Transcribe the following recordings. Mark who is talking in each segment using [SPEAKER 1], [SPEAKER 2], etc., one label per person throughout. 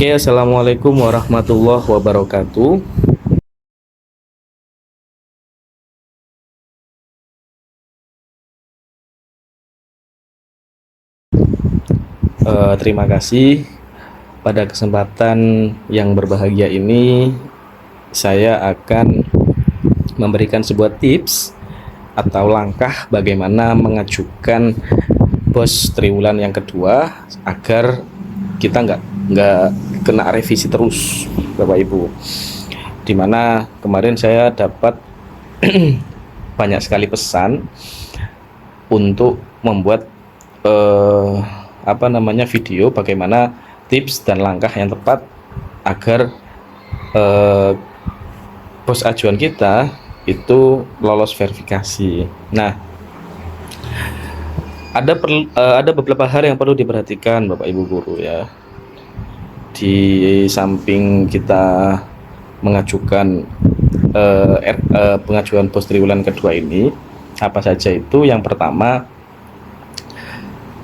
[SPEAKER 1] Oke, assalamualaikum warahmatullahi wabarakatuh. Terima kasih. Pada kesempatan yang berbahagia ini, saya akan memberikan sebuah tips atau langkah bagaimana mengajukan bos triwulan yang kedua agar kita nggak kena revisi terus, Bapak Ibu. Dimana kemarin saya dapat banyak sekali pesan untuk membuat video bagaimana tips dan langkah yang tepat agar bos ajuan kita itu lolos verifikasi. Nah, ada beberapa hal yang perlu diperhatikan Bapak Ibu guru ya. Di samping kita mengajukan pengajuan bos triwulan kedua ini, apa saja itu? Yang pertama,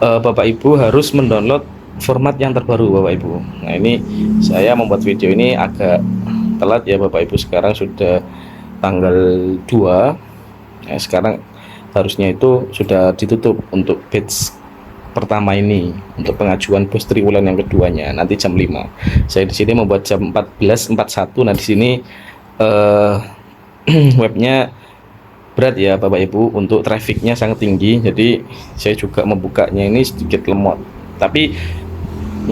[SPEAKER 1] Bapak Ibu harus mendownload format yang terbaru Bapak Ibu. Nah, ini saya membuat video ini agak telat ya Bapak Ibu, sekarang sudah tanggal 2 ya, sekarang harusnya itu sudah ditutup untuk batch pertama ini untuk pengajuan bos triwulan yang keduanya nanti jam 5. Saya di sini membuat jam 14.41. Nah, di sini webnya berat ya Bapak Ibu, untuk trafficnya sangat tinggi, jadi saya juga membukanya ini sedikit lemot. Tapi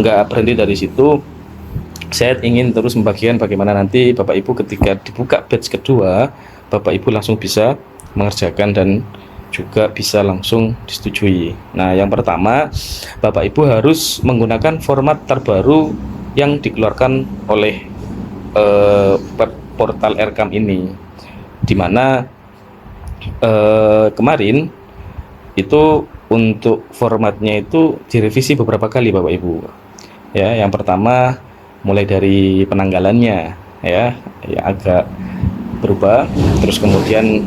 [SPEAKER 1] nggak berhenti dari situ, saya ingin terus membagikan bagaimana nanti Bapak Ibu ketika dibuka batch kedua, Bapak Ibu langsung bisa mengerjakan dan juga bisa langsung disetujui. Nah, yang pertama, Bapak Ibu harus menggunakan format terbaru yang dikeluarkan oleh portal Erkam ini, dimana kemarin itu untuk formatnya itu direvisi beberapa kali Bapak Ibu ya. Yang pertama mulai dari penanggalannya ya agak berubah, terus kemudian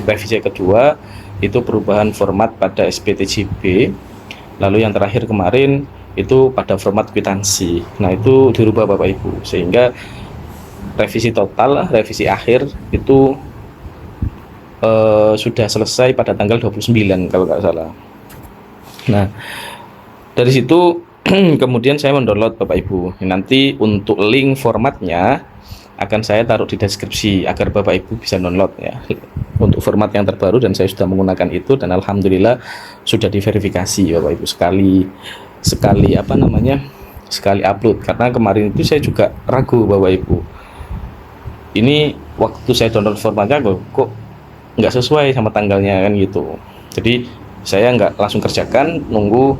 [SPEAKER 1] revisi kedua itu perubahan format pada SPTJB, lalu yang terakhir kemarin itu pada format kwitansi. Nah, itu dirubah Bapak Ibu, sehingga revisi total, revisi akhir itu sudah selesai pada tanggal 29 kalau nggak salah. Nah, dari situ kemudian saya mendownload Bapak Ibu. Nanti untuk link formatnya akan saya taruh di deskripsi agar Bapak Ibu bisa download ya untuk format yang terbaru, dan saya sudah menggunakan itu dan alhamdulillah sudah diverifikasi Bapak Ibu sekali sekali upload. Karena kemarin itu saya juga ragu Bapak Ibu, ini waktu saya download formatnya kok nggak sesuai sama tanggalnya kan gitu. Jadi saya nggak langsung kerjakan, nunggu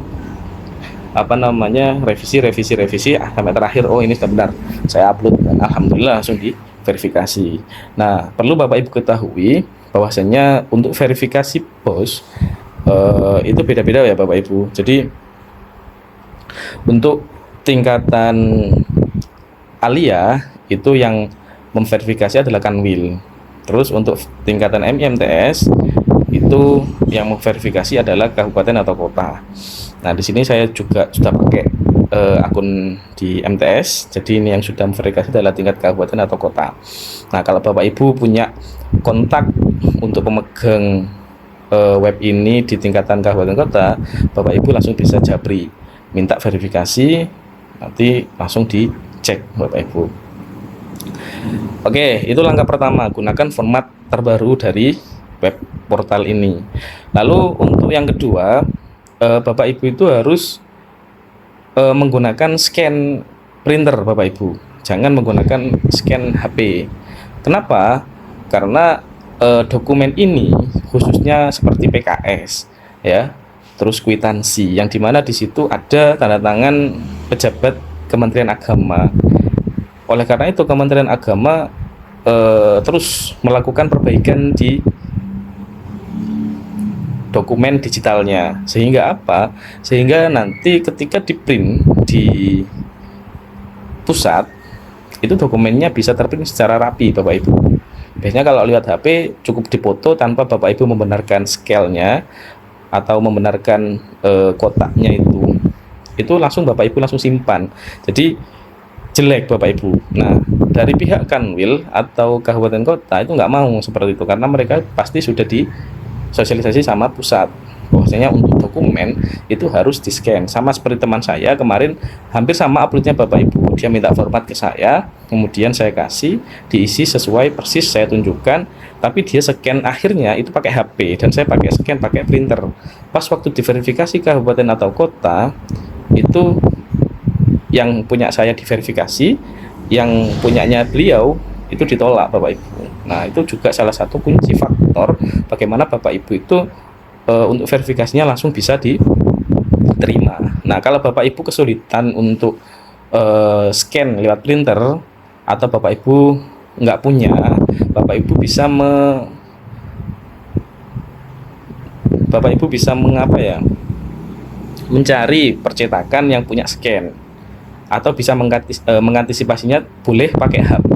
[SPEAKER 1] revisi sampai terakhir, oh ini sudah benar, saya upload dan alhamdulillah langsung diverifikasi. Nah, perlu Bapak Ibu ketahui bahwasanya untuk verifikasi bos itu beda-beda ya Bapak Ibu. Jadi untuk tingkatan alia itu yang memverifikasi adalah Kanwil. Terus untuk tingkatan MIMTS itu yang memverifikasi adalah kabupaten atau kota. Nah, di sini saya juga sudah pakai akun di MTS. Jadi ini yang sudah memverifikasi adalah tingkat kabupaten atau kota. Nah, kalau Bapak Ibu punya kontak untuk pemegang web ini di tingkatan kabupaten kota, Bapak Ibu langsung bisa japri, minta verifikasi, nanti langsung dicek Bapak Ibu. Oke, itu langkah pertama, gunakan format terbaru dari web portal ini. Lalu untuk yang kedua, Bapak Ibu itu harus menggunakan scan printer Bapak Ibu, jangan menggunakan scan HP. Kenapa? Karena dokumen ini khususnya seperti PKS ya, terus kwitansi, yang dimana di situ ada tanda tangan pejabat Kementerian Agama. Oleh karena itu Kementerian Agama terus melakukan perbaikan di dokumen digitalnya, sehingga apa? Sehingga nanti ketika di print di pusat itu dokumennya bisa terprint secara rapi Bapak Ibu. Biasanya kalau lihat HP cukup dipoto tanpa Bapak Ibu membenarkan scale-nya atau membenarkan kotaknya itu langsung Bapak Ibu langsung simpan. Jadi jelek Bapak Ibu. Nah, dari pihak Kanwil atau kabupaten kota itu nggak mau seperti itu, karena mereka pasti sudah disosialisasi sama pusat bahwasanya untuk dokumen itu harus di scan. Sama seperti teman saya kemarin, hampir sama uploadnya Bapak Ibu, dia minta format ke saya, kemudian saya kasih diisi sesuai persis saya tunjukkan, tapi dia scan akhirnya itu pakai HP dan saya pakai scan pakai printer. Pas waktu diverifikasi kabupaten atau kota, itu yang punya saya diverifikasi, yang punyanya beliau itu ditolak Bapak Ibu. Nah, itu juga salah satu kunci faktor bagaimana Bapak Ibu itu untuk verifikasinya langsung bisa diterima. Nah, kalau Bapak Ibu kesulitan untuk scan lewat printer atau Bapak Ibu nggak punya, Bapak Ibu bisa mengapa ya, mencari percetakan yang punya scan, atau bisa mengantisipasinya, boleh pakai HP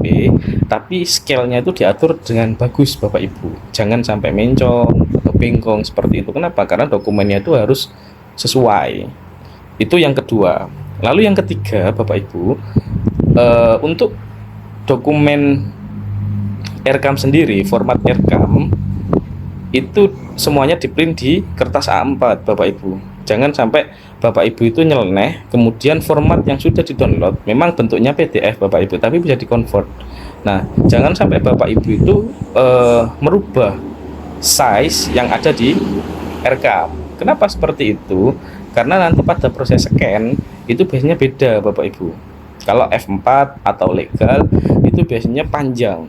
[SPEAKER 1] tapi scale-nya itu diatur dengan bagus Bapak Ibu, jangan sampai mencong atau bengkong seperti itu. Kenapa? Karena dokumennya itu harus sesuai. Itu yang kedua. Lalu yang ketiga Bapak Ibu, untuk dokumen RKAM sendiri, format RKAM itu semuanya diprint di kertas A4 Bapak Ibu. Jangan sampai Bapak Ibu itu nyeleneh, kemudian format yang sudah di-download memang bentuknya PDF Bapak Ibu, tapi bisa di-convert. Nah, jangan sampai Bapak Ibu itu merubah size yang ada di RKAM. Kenapa seperti itu? Karena nanti pada proses scan itu biasanya beda Bapak Ibu. Kalau F4 atau legal itu biasanya panjang.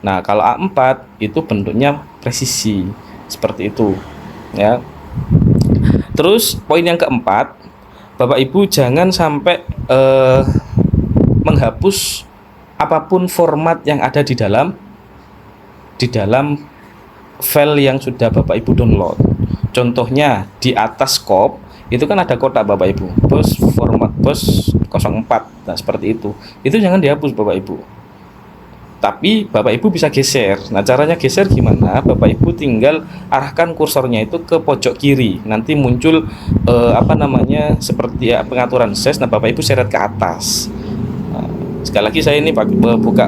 [SPEAKER 1] Nah, kalau A4 itu bentuknya presisi seperti itu, ya. Terus poin yang keempat, Bapak Ibu jangan sampai menghapus apapun format yang ada di dalam file yang sudah Bapak Ibu download. Contohnya di atas scope itu kan ada kotak Bapak Ibu, bos format bos 04. Nah, seperti itu. Itu jangan dihapus Bapak Ibu. Tapi Bapak Ibu bisa geser. Nah, caranya geser gimana? Bapak Ibu tinggal arahkan kursornya itu ke pojok kiri. Nanti muncul seperti pengaturan size. Nah, Bapak Ibu seret ke atas. Nah, sekali lagi saya ini buka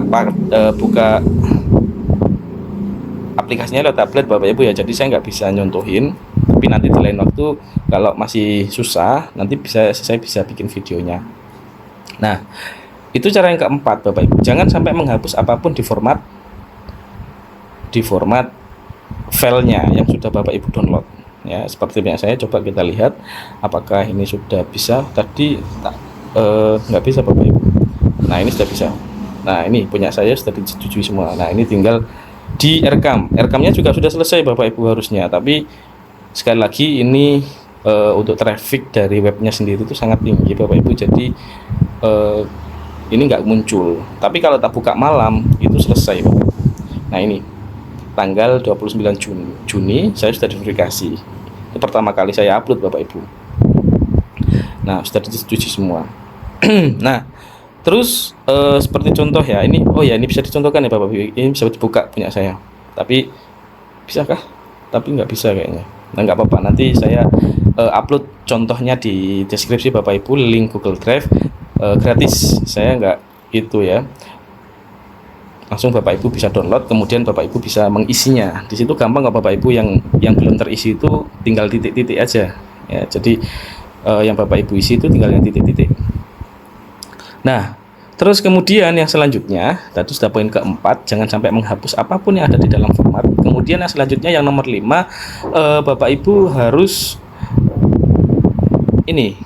[SPEAKER 1] aplikasinya lewat tablet Bapak Ibu ya. Jadi saya nggak bisa nyontohin. Tapi nanti di lain waktu kalau masih susah, nanti saya bisa bikin videonya. Nah, itu cara yang keempat Bapak Ibu. Jangan sampai menghapus apapun di format filenya yang sudah Bapak Ibu download. Ya, seperti yang saya coba kita lihat apakah ini sudah bisa. Tadi nggak bisa Bapak Ibu. Nah, ini sudah bisa. Nah, ini punya saya sudah disetujui semua. Nah, ini tinggal di RKAM. RKAM-nya juga sudah selesai Bapak Ibu harusnya. Tapi sekali lagi ini untuk traffic dari webnya sendiri itu sangat tinggi Bapak Ibu. Jadi ini nggak muncul, tapi kalau tak buka malam itu selesai Bapak. Nah, ini tanggal 29 Juni saya sudah diverifikasi. Itu pertama kali saya upload Bapak Ibu. Nah, sudah disetujui semua. Nah, terus seperti contoh ya, ini ini bisa dicontohkan ya Bapak Ibu. Ini bisa dibuka punya saya. Tapi bisakah? Tapi nggak bisa kayaknya. Nah, nggak apa-apa, nanti saya upload contohnya di deskripsi Bapak Ibu, link Google Drive. Gratis, saya nggak itu ya, langsung Bapak Ibu bisa download, kemudian Bapak Ibu bisa mengisinya. Di situ gampang kok Bapak Ibu, yang belum terisi itu tinggal titik-titik aja ya. Jadi yang Bapak Ibu isi itu tinggal yang titik-titik. Nah, terus kemudian yang selanjutnya, tadi sudah poin keempat, jangan sampai menghapus apapun yang ada di dalam format. Kemudian yang selanjutnya yang nomor 5, Bapak Ibu harus ini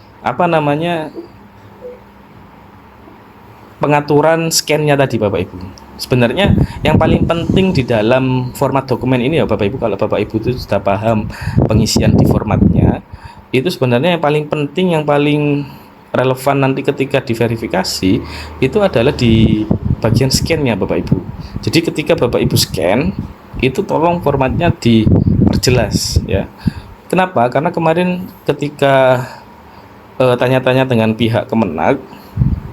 [SPEAKER 1] pengaturan scan-nya tadi Bapak Ibu. Sebenarnya yang paling penting di dalam format dokumen ini ya Bapak Ibu, kalau Bapak Ibu itu sudah paham pengisian di formatnya, itu sebenarnya yang paling penting, yang paling relevan nanti ketika diverifikasi itu adalah di bagian scan-nya Bapak Ibu. Jadi ketika Bapak Ibu scan, itu tolong formatnya diperjelas ya. Kenapa? Karena kemarin ketika tanya-tanya dengan pihak Kemenag,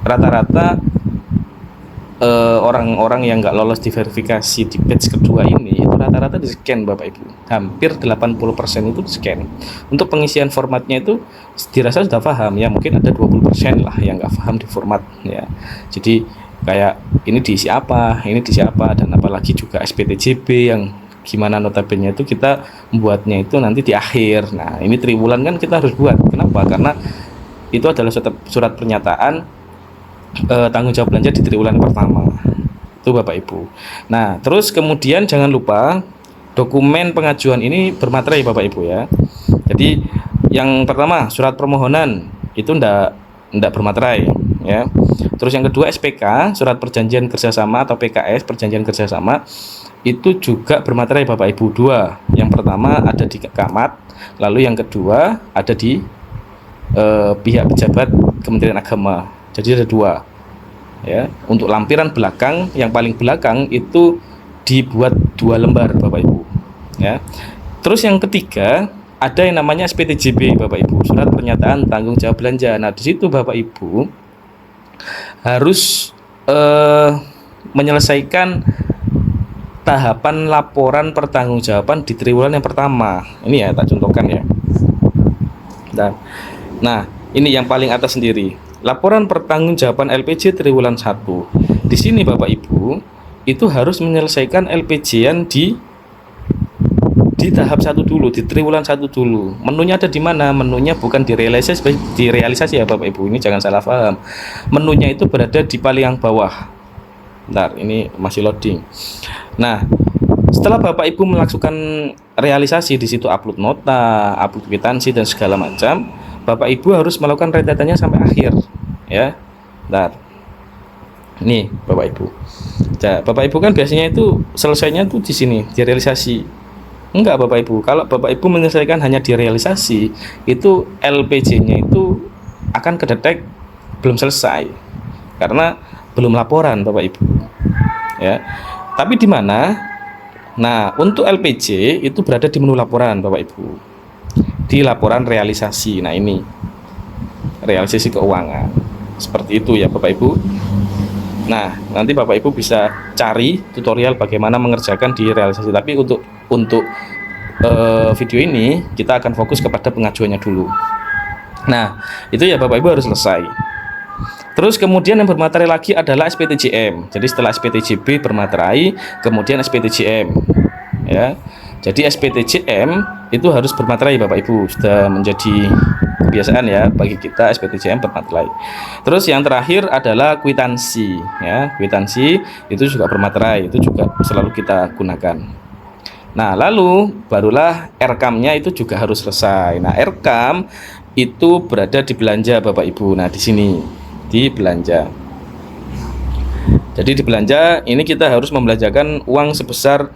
[SPEAKER 1] rata-rata orang-orang yang nggak lolos di verifikasi di batch kedua ini itu rata-rata di scan Bapak Ibu, hampir 80% itu di scan. Untuk pengisian formatnya itu dirasa sudah paham ya, mungkin ada 20% lah yang nggak paham di format ya. Jadi kayak ini diisi apa, ini diisi apa, dan apalagi juga SPTJB yang gimana notabene itu kita membuatnya itu nanti di akhir. Nah ini triwulan kan kita harus buat, kenapa? Karena itu adalah surat pernyataan tanggung jawab belanja di triwulan pertama itu Bapak Ibu. Nah terus kemudian jangan lupa dokumen pengajuan ini bermaterai Bapak Ibu ya. Jadi yang pertama surat permohonan itu ndak bermaterai ya. Terus yang kedua SPK, surat perjanjian kerjasama atau PKS, perjanjian kerjasama, itu juga bermaterai Bapak Ibu. Dua, yang pertama ada di Camat, lalu yang kedua ada di pihak pejabat Kementerian Agama. Jadi ada dua ya. Untuk lampiran belakang, yang paling belakang itu dibuat 2 lembar Bapak Ibu ya. Terus yang ketiga ada yang namanya SPTJB Bapak Ibu, surat pernyataan tanggung jawab belanja. Nah di situ Bapak Ibu harus menyelesaikan tahapan laporan pertanggungjawaban di triwulan yang pertama. Ini ya tak contohkan ya. Nah ini yang paling atas sendiri, laporan pertanggungjawaban LPJ triwulan 1. Di sini Bapak Ibu itu harus menyelesaikan LPJ-an di tahap 1 dulu, di triwulan 1 dulu. Menunya ada di mana? Menunya bukan direalisasi ya Bapak Ibu. Ini jangan salah paham. Menunya itu berada di paling bawah. Bentar, ini masih loading. Nah, setelah Bapak Ibu melakukan realisasi di situ, upload nota, upload kwitansi dan segala macam, Bapak Ibu harus melakukan rentetannya sampai akhir ya. Bentar. Nih Bapak Ibu. Nah, Bapak Ibu kan biasanya itu selesainya tuh di sini, di realisasi. Enggak Bapak Ibu, kalau Bapak Ibu menyelesaikan hanya di realisasi, itu LPJ-nya itu akan kedetek belum selesai karena belum laporan Bapak Ibu ya. Tapi di mana? Nah untuk LPJ itu berada di menu laporan Bapak Ibu, di laporan realisasi. Nah ini realisasi keuangan seperti itu ya Bapak Ibu. Nah nanti Bapak Ibu bisa cari tutorial bagaimana mengerjakan di realisasi, tapi untuk video ini kita akan fokus kepada pengajuannya dulu. Nah itu ya Bapak Ibu harus selesai. Terus kemudian yang bermaterai lagi adalah SPTJM. Jadi setelah SPTJB bermaterai, kemudian SPTJM ya. Jadi SPTJM itu harus bermaterai Bapak Ibu, sudah menjadi kebiasaan ya bagi kita SPTJM bermaterai. Terus yang terakhir adalah kwitansi ya. Kwitansi itu juga bermaterai, itu juga selalu kita gunakan. Nah lalu barulah RKAM-nya itu juga harus selesai. Nah RKAM itu berada di belanja Bapak Ibu. Nah di sini di belanja. Jadi di belanja ini kita harus membelanjakan uang sebesar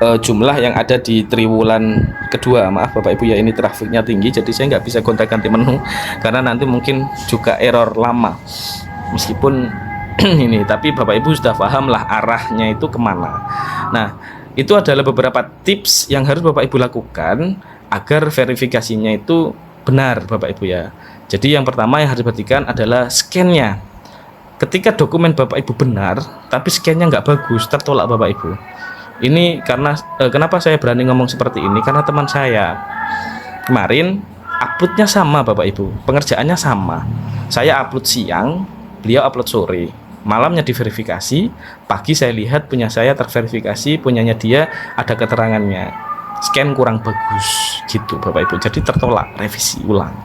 [SPEAKER 1] jumlah yang ada di triwulan kedua. Maaf Bapak Ibu ya, ini trafiknya tinggi jadi saya nggak bisa gonta-ganti menu karena nanti mungkin juga error lama meskipun ini, tapi Bapak Ibu sudah paham lah arahnya itu kemana. Nah itu adalah beberapa tips yang harus Bapak Ibu lakukan agar verifikasinya itu benar Bapak Ibu ya. Jadi yang pertama yang harus diperhatikan adalah scan-nya. Ketika dokumen Bapak Ibu benar tapi scan-nya nggak bagus, tertolak Bapak Ibu. Ini karena kenapa saya berani ngomong seperti ini, karena teman saya kemarin uploadnya sama Bapak Ibu, pengerjaannya sama. Saya upload siang, beliau upload sore, malamnya diverifikasi, pagi saya lihat punya saya terverifikasi, punyanya dia ada keterangannya, scan kurang bagus gitu Bapak Ibu. Jadi tertolak, revisi ulang.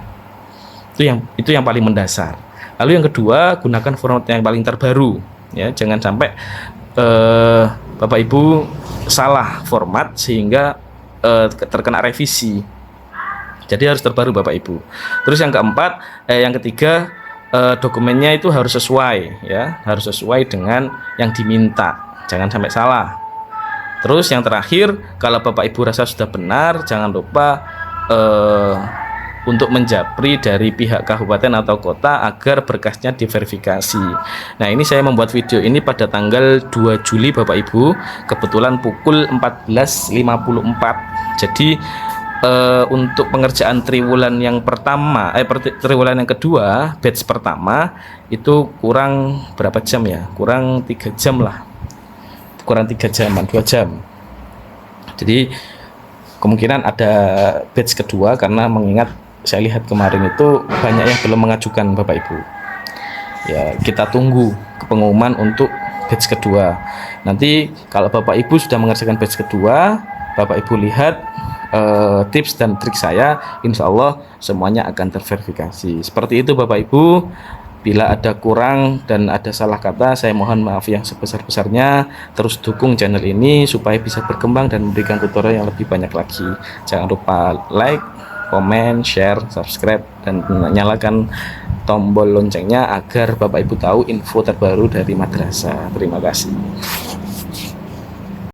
[SPEAKER 1] Itu yang paling mendasar. Lalu yang kedua, gunakan format yang paling terbaru ya, jangan sampai Bapak Ibu salah format sehingga terkena revisi. Jadi harus terbaru Bapak Ibu. Terus yang keempat, yang ketiga, dokumennya itu harus sesuai ya, harus sesuai dengan yang diminta, jangan sampai salah. Terus yang terakhir, kalau Bapak Ibu rasa sudah benar, jangan lupa untuk menjapri dari pihak kabupaten atau kota agar berkasnya diverifikasi. Nah ini saya membuat video ini pada tanggal 2 Juli Bapak Ibu, kebetulan pukul 14.54. Jadi untuk pengerjaan triwulan yang pertama, triwulan yang kedua, batch pertama itu kurang berapa jam ya? Kurang 3 jam lah, kurang 3 jaman, 2 jam. Jadi kemungkinan ada batch kedua, karena mengingat saya lihat kemarin itu banyak yang belum mengajukan Bapak Ibu. Ya, kita tunggu pengumuman untuk batch kedua. Nanti kalau Bapak Ibu sudah mengerjakan batch kedua, Bapak Ibu lihat tips dan trik saya, insya Allah semuanya akan terverifikasi. Seperti itu Bapak Ibu. Bila ada kurang dan ada salah kata, saya mohon maaf yang sebesar-besarnya. Terus dukung channel ini supaya bisa berkembang dan memberikan tutorial yang lebih banyak lagi. Jangan lupa like, komen, share, subscribe, dan nyalakan tombol loncengnya agar Bapak Ibu tahu info terbaru dari madrasah. Terima kasih.